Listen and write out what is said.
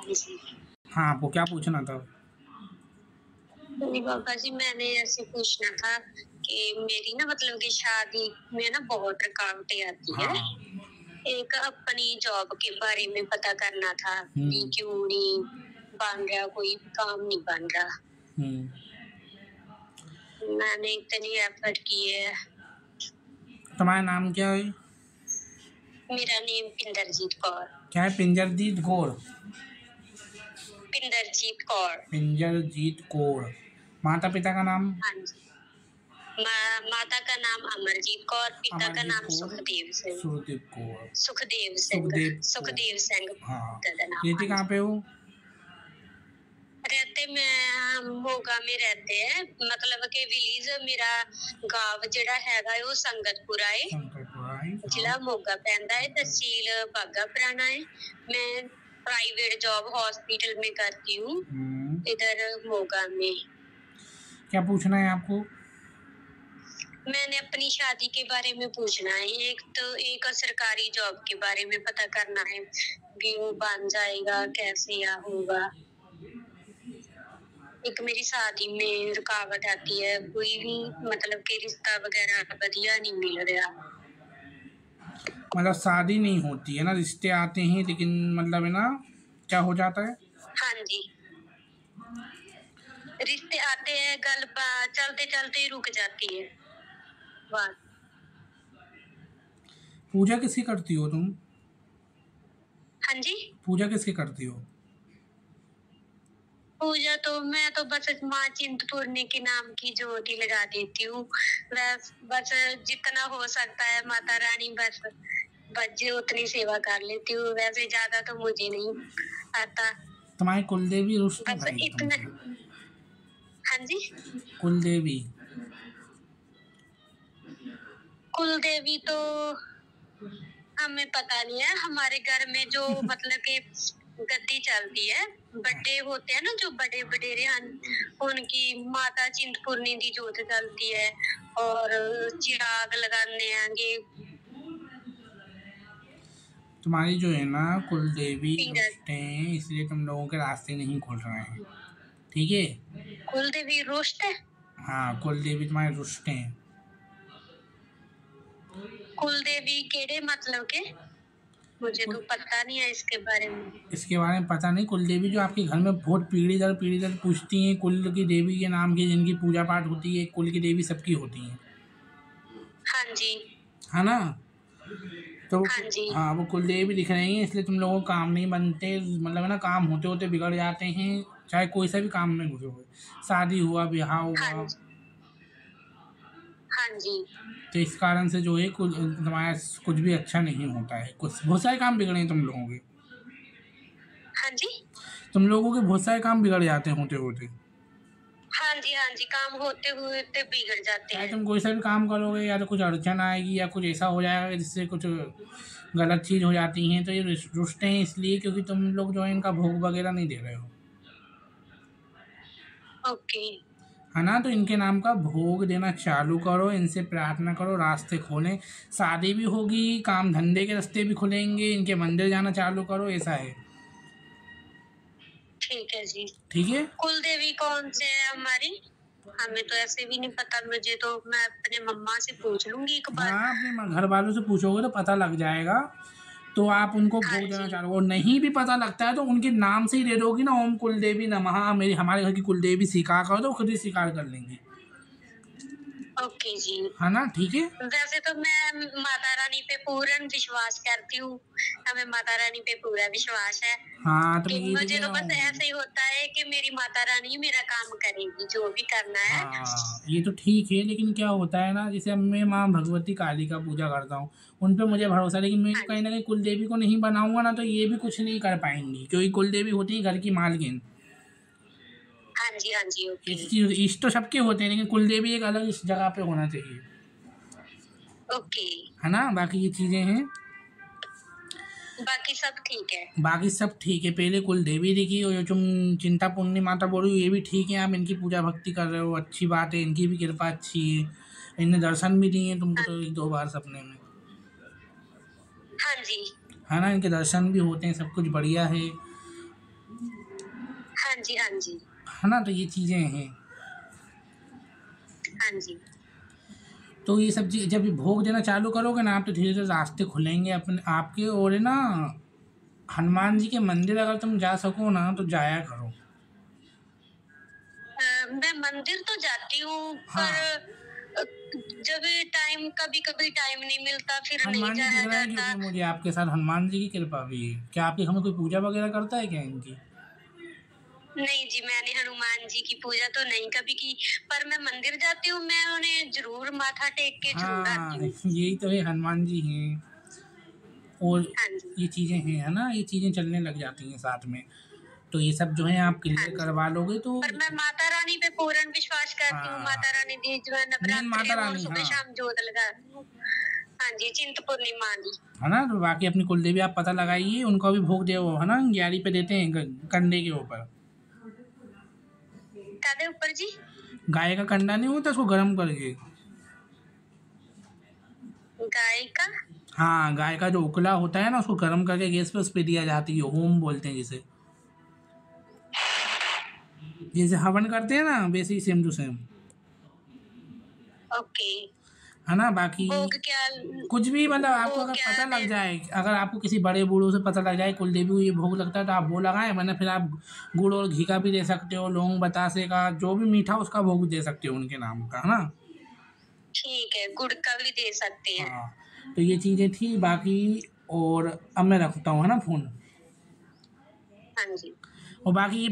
जी। हाँ, आपको क्या पूछना था? नहीं पापा जी, मैंने ऐसे पूछना था कि मेरी ना मतलब कि शादी में ना बहुत रुकावटें आती है। हाँ। एक अपनी जॉब के बारे में पता करना था कि क्यों नहीं बन रहा, कोई भी काम नहीं बन रहा। मैंने इतनी एफर्ट की है। तुम्हारा नाम क्या है? मेरा नेम पिंदरजीत कौर। क्या है? पिंजरजीत कौर। पिंदरजीत कौर। पिंजरजीत कौर। माता पिता का नाम? हाँ जी। माता का नाम अमरजीत कौर, पिता का नाम सुखदेव सिंह। सुखदेव कौर। सुखदेव सिंह। सुखदेव सिंह। हाँ। नाम। रहते कहाँ पे हो? रहते मैं मोगा में रहते हैं, मतलब कि विलेज मेरा गांव जेड़ा हैगा वो संगतपुरा है। जिला मोगा पैंदा है, तहसील बागा पुराना है। मैं प्राइवेट जॉब हॉस्पिटल में करती हूँ इधर मोगा में। क्या पूछना है आपको? मैंने अपनी शादी के बारे में पूछना है। एक सरकारी जॉब के बारे में पता करना है कि वो बन जाएगा कैसे या होगा। एक मेरी शादी में रुकावट आती है, कोई भी मतलब कि रिश्ता वगैरह बढ़िया नहीं मिल रहा। मतलब शादी नहीं होती है ना, रिश्ते आते हैं लेकिन मतलब है ना, क्या हो जाता है? हाँ जी, रिश्ते आते हैं, गल चलते चलते ही रुक जाती है बात। पूजा किसकी करती हो तुम? हाँ जी, पूजा किसकी करती हो? पूजा तो मैं तो बस माँ चिंतपूर्णी के नाम की ज्योति लगा देती हूँ। बस जितना हो सकता है माता रानी बस बच्चे उतनी सेवा कर लेती हूँ, वैसे ज्यादा तो मुझे नहीं आता। तुम्हारी कुलदेवी रुष्ट बस भाई इतना। हाँ जी, कुलदेवी। कुलदेवी तो हमें पता नहीं है। हमारे घर में जो मतलब कि गद्दी चलती है, बड़े होते हैं ना जो बड़े बडेरे, उनकी माता चिंतपूर्णी की जोत चलती है और चिराग लगाने आगे। तुम्हारी जो है ना कुलदेवी रुष्ट हैं, इसलिए तुम लोगों के रास्ते नहीं खुल रहे हैं, ठीक है? कुलदेवी रुष्ट है? हाँ, कुलदेवी तुम्हारे रुष्ट हैं। कुलदेवी केड़े मतलब के? मुझे तो पता नहीं है इसके बारे में। इसके बारे में पता नहीं। कुलदेवी जो आपके घर में बहुत पीढ़ी दर पूछती हैं, कुल की देवी के नाम की जिनकी पूजा पाठ होती है, कुल की देवी सबकी होती हैं। हाँ जी, है ना? तो हाँ जी, हाँ, वो कुलदेवी दिख रही हैं, इसलिए तुम लोगों को काम नहीं बनते, मतलब है ना, काम होते होते बिगड़ जाते हैं, चाहे कोई सा भी काम में घुसे हुए, शादी हुआ, ब्याह हुआ। हाँ जी, तो इस कारण से जो है तुम्हारा कुछ भी अच्छा नहीं होता है, कुछ बहुत सारे काम बिगड़े हैं तुम लोगों के। हाँ जी, तुम लोगों के बहुत सारे काम बिगड़ जाते हैं होते होते। हाँ जी, हाँ जी, काम होते हुए तो बिगड़ जाते हैं। तुम कोई सा भी काम करोगे या तो कुछ अड़चन आएगी या कुछ ऐसा हो जाएगा जिससे कुछ गलत चीज़ हो जाती हैं, तो ये रुष्टे हैं इसलिए क्योंकि तुम लोग जो है इनका भोग वगैरह नहीं दे रहे हो। ओके। है ना? तो इनके नाम का भोग देना चालू करो, इनसे प्रार्थना करो, रास्ते खोलें, शादी भी होगी, काम धंधे के रास्ते भी खुलेंगे, इनके मंदिर जाना चालू करो, ऐसा है। ठीक है जी। ठीक है। कुल देवी कौन से है हमारी? हमें तो ऐसे भी नहीं पता, मुझे तो मैं अपने मम्मा से पूछ लूंगी एक बार। हाँ, अपने घर वालों से पूछोगे तो पता लग जाएगा, तो आप उनको भोग देना चाह रहे हो। और नहीं भी पता लगता है तो उनके नाम से ही दे दोगी ना, ओम कुलदेवी नमः, मेरी हमारे घर की कुलदेवी स्वीकार करो, तो खुद ही स्वीकार कर लेंगे। ओके जी, है ना? ठीक है। वैसे तो मैं माता रानी पे पूर्ण विश्वास करती हूँ, हमें माता रानी पे पूरा विश्वास है। हाँ, तो कि मुझे तो बस ऐसे ही होता है कि मेरी माता रानी मेरा काम करेगी जो भी करना है। हाँ, ये तो ठीक है, लेकिन क्या होता है ना, जैसे मैं माँ भगवती काली का पूजा करता हूँ, उन पे मुझे भरोसा, लेकिन मैं कहीं ना कहीं कुलदेवी को नहीं बनाऊंगा ना, तो ये भी कुछ नहीं कर पाएंगी, क्योंकि कुलदेवी होती है घर की मालकिन। हाँ जी, हाँ जी, ओके। इष्ट तो सबके होते हैं, लेकिन कुलदेवी एक अलग इस जगह पे होना चाहिए। ओके। है ना? बाकी ये चीजें हैं, बाकी सब ठीक है। बाकी सब ठीक है। पहले कुलदेवी देखी, और जो तुम चिंतापूर्णी माता बोल रही हो ये भी ठीक है, आप इनकी पूजा भक्ति कर रहे हो, अच्छी बात है, इनकी भी कृपा अच्छी है, इनने दर्शन भी दिए तुमको तो 1-2 बार सपने में। हाँ जी, है ना? इनके दर्शन भी होते हैं, सब कुछ बढ़िया है। जी, हाँ जी, है ना। तो ये चीज़ें हैं। हाँ जी। तो ये सब चीज़ जब ये भोग देना चालू करोगे ना आप, तो धीरे धीरे रास्ते खुलेंगे अपने आपके। और है ना, हनुमान जी के मंदिर अगर तुम जा सको ना तो जाया करो। मैं मंदिर तो जाती हूँ, पर हाँ, जब टाइम, कभी कभी टाइम नहीं मिलता, फिर नहीं हनुमान जी दिख जाया रहे हैं जाता। क्योंकि मुझे आपके साथ हनुमान जी की कृपा भी है। क्या आपके घर में कोई पूजा वगैरह करता है क्या इनकी? नहीं जी, मैंने हनुमान जी की पूजा तो नहीं कभी की, पर मैं मंदिर जाती हूँ, मैं उन्हें जरूर माथा टेक के जरूर हाँ, आती हूँ। यही तो है, हनुमान जी हैं। और हाँ जी, ये चीज़ें हैं, है ना, ये चीज़ें चलने लग जाती हैं साथ में। तो ये सब जो है आप हाँ क्लियर जी। करवा लोगे तो। पर मैं माता रानी पे पूर्ण विश्वास करती हूँ। हाँ, माता रानी दी जो है मेन नवरात्रि माता है, वो रानी, सुबह हाँ। शाम जोत लगाती हूँ। हाँ जी, चिंतपूर्णी माँ जी। है ना। तो बाकी अपनी कुलदेवी आप पता लगाइए, उनको भी भोग दे, है ना, ग्यारह पे देते हैं कंडे के ऊपर। कादे ऊपर जी? गाय का कंडा नहीं होता, उसको गर्म करके। गाय का? हाँ, गाय का जो उकला होता है ना, उसको गर्म करके गैस पे उस पे दिया जाती है, होम बोलते हैं जिसे। जैसे हवन करते हैं ना, वैसे ही सेम टू सेम। ओके। है ना। बाकी भोग क्या? कुछ भी मतलब आपको भोग अगर क्या पता दे? लग जाए, अगर आपको किसी बड़े बूढ़ों से पता लग जाए कुलदेवी को ये भोग लगता है, तो आप वो लगाएं, वरना फिर आप गुड़ और घी का भी दे सकते हो, लौंग बतासे का जो भी मीठा उसका भोग दे सकते हो उनके नाम का, है ना। ठीक है, गुड़ का भी दे सकते हैं। हाँ, तो ये चीज़ें थी बाकी। और अब मैं रखता हूँ, है ना, फ़ोन। हाँ जी। और बाकी ये